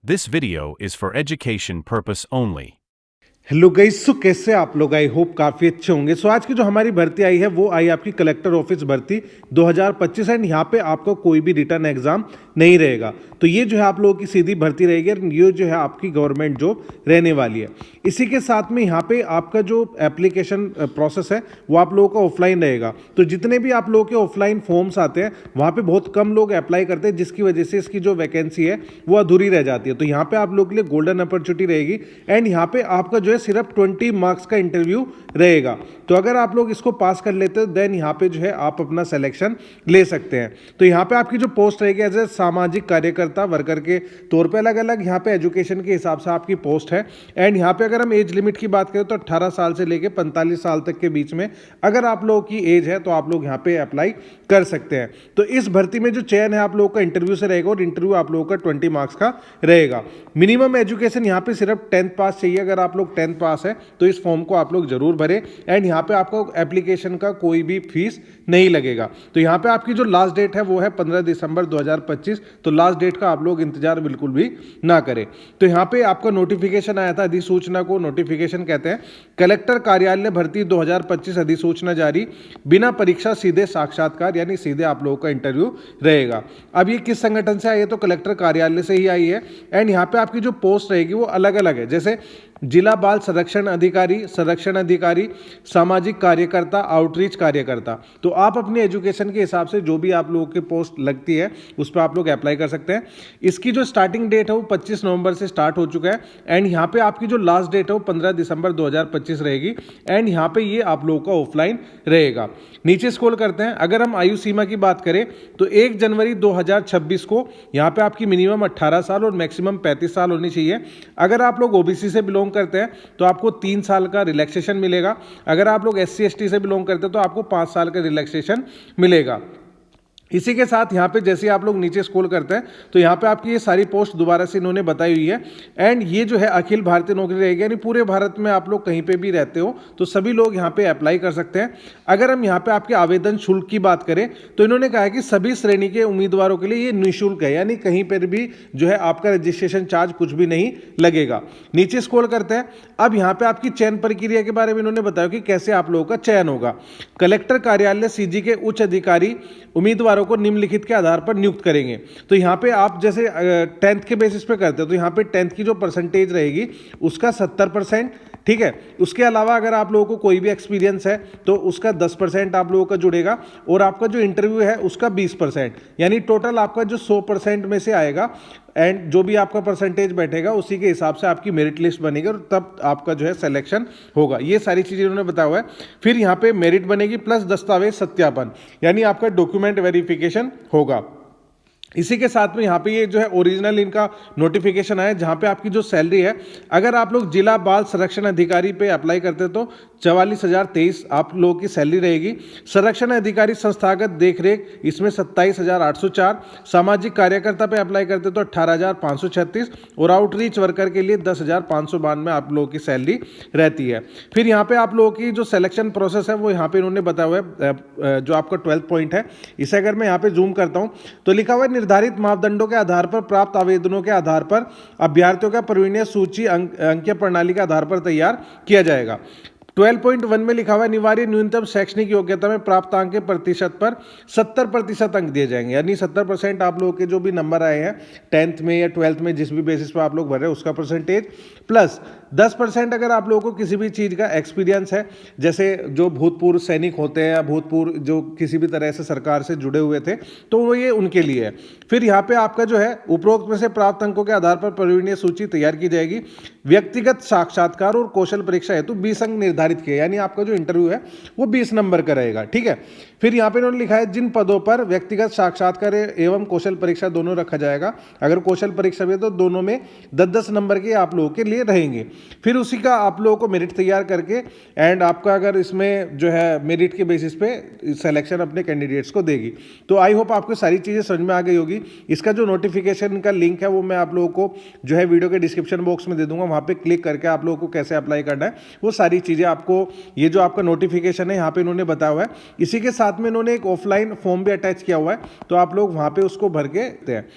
This video is for education purpose only. Hello guys, so कैसे आप लोग? I hope काफ़ी अच्छे होंगे। सो आज की जो हमारी भर्ती आई है वो आई आपकी कलेक्टर ऑफिस भर्ती 2025 एंड यहाँ पे आपका कोई भी रिटर्न एग्जाम नहीं रहेगा। तो ये जो है आप लोगों की सीधी भर्ती रहेगी और ये जो है आपकी गवर्नमेंट जॉब रहने वाली है। इसी के साथ में यहाँ पे आपका जो एप्लीकेशन प्रोसेस है वो आप लोगों का ऑफलाइन रहेगा। तो जितने भी आप लोगों के ऑफलाइन फॉर्म्स आते हैं वहाँ पे बहुत कम लोग अप्लाई करते हैं, जिसकी वजह से इसकी जो वैकेंसी है वो अधूरी रह जाती है। तो यहाँ पे आप लोगों के लिए गोल्डन अपॉर्चुनिटी रहेगी एंड यहाँ पे आपका जो है सिर्फ 20 मार्क्स का इंटरव्यू रहेगा। तो अगर आप लोग इसको पास कर लेते हो देन यहाँ पे जो है आप अपना सिलेक्शन ले सकते हैं। तो यहाँ पे आपकी जो पोस्ट रहेगी एज ए सामाजिक कार्यकर्ता वर्कर के तौर पे अलग अलग यहाँ पे एजुकेशन के हिसाब से आपकी पोस्ट है। एंड यहाँ पे अगर हम एज लिमिट की बात करें तो 18 साल से लेके 45 साल तक के बीच में अगर आप लोगों की एज है तो आप लोग यहाँ पे अप्लाई कर सकते हैं। तो इस भर्ती में जो चयन है आप लोगों का इंटरव्यू से रहेगा और इंटरव्यू आप लोगों का 20 मार्क्स का रहेगा। मिनिमम एजुकेशन यहाँ पे सिर्फ 10th पास चाहिए। अगर आप लोग 10th पास है तो इस फॉर्म को आप लोग जरूर भरें एंड यहाँ पे आपको एप्लीकेशन का कोई भी फीस नहीं लगेगा। तो यहाँ पे आपकी जो लास्ट डेट है वो है 15 दिसंबर 2025। तो लास्ट डेट का आप लोग इंतजार बिल्कुल भी ना करें। तो यहाँ पे आपका नोटिफिकेशन आया था, अधिसूचना को नोटिफिकेशन कहते हैं। कलेक्टर कार्यालय भर्ती 2025 अधिसूचना जारी, बिना परीक्षा सीधे साक्षात्कार, यानी सीधे आप लोगों का इंटरव्यू रहेगा। अब ये किस संगठन से आई है? तो कलेक्टर कार्यालय से ही आई है। एंड यहाँ पे आपकी जो पोस्ट रहेगी वो अलग अलग है, जैसे जिला बाल संरक्षण अधिकारी, सामाजिक कार्यकर्ता, आउटरीच कार्यकर्ता। तो आप अपने एजुकेशन के हिसाब से जो भी आप लोगों की पोस्ट लगती है उस पर आप लोग अप्लाई कर सकते हैं। इसकी जो स्टार्टिंग डेट है वो 25 नवंबर से स्टार्ट हो चुका है एंड यहाँ पे आपकी जो लास्ट डेट है वो 15 दिसंबर 2025 रहेगी एंड यहाँ पे ये आप लोगों का ऑफलाइन रहेगा। नीचे स्क्रॉल करते हैं। अगर हम आयु सीमा की बात करें तो 1 जनवरी 2026 को यहाँ पे आपकी मिनिमम 18 साल और मैक्सिमम 35 साल होनी चाहिए। अगर आप लोग ओबीसी से बिलोंग करते हैं तो आपको 3 साल का रिलैक्सेशन मिलेगा। अगर आप लोग SC ST से बिलोंग करते हैं तो आपको 5 साल का रिलैक्सेशन मिलेगा। इसी के साथ यहाँ पे जैसे आप लोग नीचे स्क्रॉल करते हैं तो यहाँ पे आपकी ये सारी पोस्ट दोबारा से इन्होंने बताई हुई है एंड ये जो है अखिल भारतीय नौकरी रहेगी, यानी पूरे भारत में आप लोग कहीं पे भी रहते हो तो सभी लोग यहाँ पे अप्लाई कर सकते हैं। अगर हम यहाँ पे आपके आवेदन शुल्क की बात करें तो इन्होंने कहा है कि सभी श्रेणी के उम्मीदवारों के लिए ये निःशुल्क है, यानी कहीं पर भी जो है आपका रजिस्ट्रेशन चार्ज कुछ भी नहीं लगेगा। नीचे स्क्रॉल करते हैं। अब यहाँ पे आपकी चयन प्रक्रिया के बारे में इन्होंने बताया कि कैसे आप लोगों का चयन होगा। कलेक्टर कार्यालय CG के उच्च अधिकारी उम्मीदवारों को निम्नलिखित के आधार पर नियुक्त करेंगे। तो यहाँ पे आप जैसे 10th के बेसिस पे करते हो तो यहाँ पे 10th की जो परसेंटेज रहेगी उसका 70%, ठीक है। उसके अलावा अगर आप लोगों को कोई भी एक्सपीरियंस है तो उसका 10% आप लोगों का जुड़ेगा और आपका जो इंटरव्यू है उसका 20%, यानी टोटल आपका जो 100% में से आएगा एंड जो भी आपका परसेंटेज बैठेगा उसी के हिसाब से आपकी मेरिट लिस्ट बनेगी और तब आपका जो है सिलेक्शन होगा। ये सारी चीज़ें उन्होंने बताया हुआ है। फिर यहाँ पे मेरिट बनेगी प्लस दस्तावेज सत्यापन, यानी आपका डॉक्यूमेंट वेरिफिकेशन होगा। इसी के साथ में यहाँ पे ये जो है ओरिजिनल इनका नोटिफिकेशन आया जहाँ पे आपकी जो सैलरी है, अगर आप लोग जिला बाल संरक्षण अधिकारी पे अप्लाई करते तो 44,023 आप लोगों की सैलरी रहेगी। संरक्षण अधिकारी संस्थागत देखरेख इसमें 27,804, सामाजिक कार्यकर्ता पे अप्लाई करते तो 18,536 और आउटरीच वर्कर के लिए 10,592 आप लोगों की सैलरी रहती है। फिर यहाँ पे आप लोगों की जो सिलेक्शन प्रोसेस है वो यहाँ पे इन्होंने बताया हुआ है, जो आपका 12th पॉइंट है। इसे अगर मैं यहाँ पे जूम करता हूँ तो लिखा हुआ है निर्धारित मापदंडों के आधार पर प्राप्त आवेदनों के आधार पर अभ्यर्थियों का प्रवीणीय सूची अंकीय प्रणाली के आधार पर तैयार किया जाएगा। 12.1 में लिखा हुआ है अनिवार्य न्यूनतम शैक्षणिक योग्यता में प्राप्त अंक के प्रतिशत पर 70% अंक दिए जाएंगे, यानी 70% आप लोगों के जो भी नंबर आए हैं 10th में या 12th में जिस भी बेसिस पर आप लोग भर रहे हैं उसका परसेंटेज, प्लस 10% अगर आप लोगों को किसी भी चीज़ का एक्सपीरियंस है, जैसे जो भूतपूर्व सैनिक होते हैं या भूतपूर्व जो किसी भी तरह से सरकार से जुड़े हुए थे तो वो ये उनके लिए है। फिर यहाँ पे आपका जो है उपरोक्त में से प्राप्त अंकों के आधार पर प्रवीणीय सूची तैयार की जाएगी। व्यक्तिगत साक्षात्कार और कौशल परीक्षा हेतु 20 अंक निर्धारित किए, यानी आपका जो इंटरव्यू है वो 20 नंबर का रहेगा, ठीक है। फिर यहाँ पे इन्होंने लिखा है जिन पदों पर व्यक्तिगत साक्षात्कार एवं कौशल परीक्षा दोनों रखा जाएगा, अगर कौशल परीक्षा भी है तो दोनों में 10-10 नंबर के आप लोगों के लिए रहेंगे। फिर उसी का आप लोगों को मेरिट तैयार करके एंड आपका अगर इसमें जो है मेरिट के बेसिस पे सिलेक्शन अपने कैंडिडेट्स को देगी। तो आई होप आपको सारी चीज़ें समझ में आ गई होगी। इसका जो नोटिफिकेशन का लिंक है वो मैं आप लोगों को जो है वीडियो के डिस्क्रिप्शन बॉक्स में दे दूंगा, वहाँ पे क्लिक करके आप लोगों को कैसे अप्लाई करना है वो सारी चीज़ें आपको, ये जो आपका नोटिफिकेशन है यहाँ पे इन्होंने बताया हुआ है। इसी के साथ में इन्होंने एक ऑफलाइन फॉर्म भी अटैच किया हुआ है, तो आप लोग वहाँ पे उसको भर के देते हैं।